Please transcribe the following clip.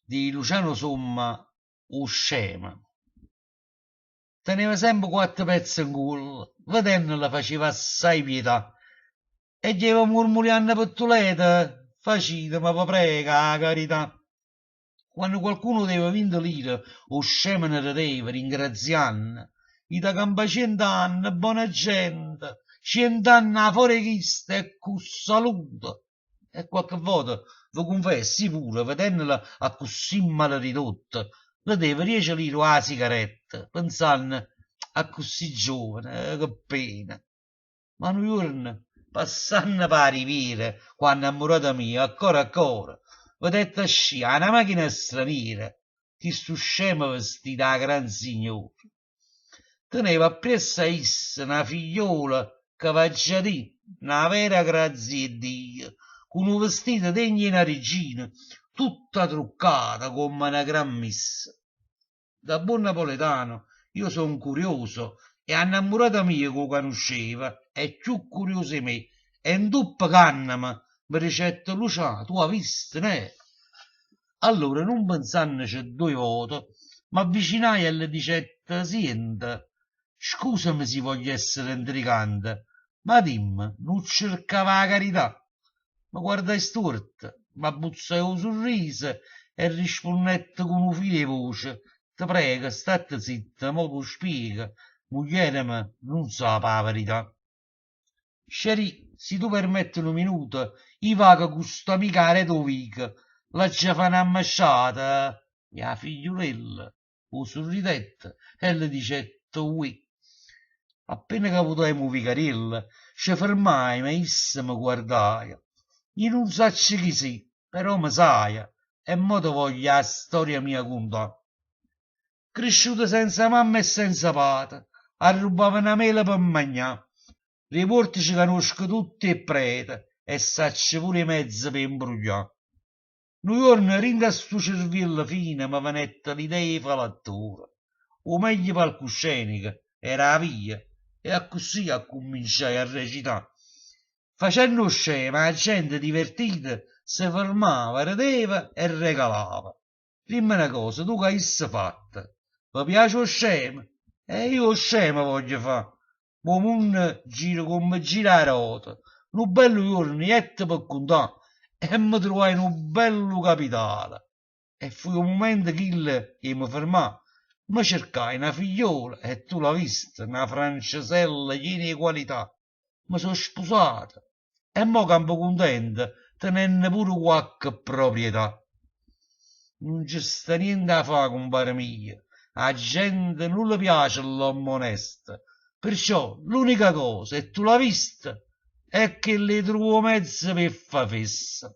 di Luciano Somma, O scema. Teneva sempre quattro pezzi in culo, vedendola faceva assai pietà. E gli murmuriando per tuleta, facite, ma vi prega, la carità. Quando qualcuno deve vincere l'ira, o scema ne rideva, ringraziando, gli da campa 100 anni, buona gente, 100 anni a fuori chista e con salute. E qualche volta, vi confessi pure, vedendola a così male ridotta, le deve 10 lire a sigaretta, pensando a così giovane, che pena. Ma un giorno, passando per riviera, quando innamorata mia, ancora, vedete scia una macchina straniera, che sto scemo vestita da gran signore. Teneva appresso a essa una figliola che faccia di una vera grazia di Dio, con un vestito degno di una regina, tutta truccata come una gran messa. Da buon napoletano io son curioso e innamorata mia che lo conosceva è più curioso di me e in tuppa cannama mi ricetta Luciano, tu hai visto, ne? Allora, non pensandoci due volte, mi avvicinai e le dicette, senta, scusami se voglio essere intrigante, ma dimmi, non cercava la carità? Mi guardai storta, mi abbuzzai un sorriso e rispondette con un filo di voce, ti prego, state zitta, mo lo spiego, moglie mia, non sa la verità. Scerì, se tu permetti un minuto, io vago con sto amicare tuo vico, la già fa un'ammasciata, mia figliolella, o sorridette, e le dicette, ui. Appena che potemmo vicarella, ci fermai, ma essa mi guardaia. Io non saccio chi sei, però mi saia, e mo te voglio la storia mia contare. Cresciuta senza mamma e senza padre, arrubava una mela per mangiare. Le porte ci conosco tutte e prete, e saccio pure i mezzi per imbrugliare. Un giorno, rinda a sto cervello fine, mi venette l'idea di fare l'attore. O meglio palcoscenica, era la via, e così cominciai a recitare. Facendo scema, la gente divertita si fermava, rideva e regalava. Dimmi una cosa, tu che hai fatta? Mi piace lo scema? E io lo scema voglio fare. Ma non giro come gira a rota. Un bello giorno, niente per contare, e mi trovai in un bello capitale. E fu un momento che mi fermai. Mi cercai una figliola, e tu l'hai vista, una francesella piena di qualità. Mi sono sposata. E mo campo contento, tenendo pure qualche proprietà. Non ci sta niente da fare, compare mio. A gente non le piace l'uomo onesto. Perciò l'unica cosa, e tu l'hai vista, è che le trovo mezzo per fa fessa.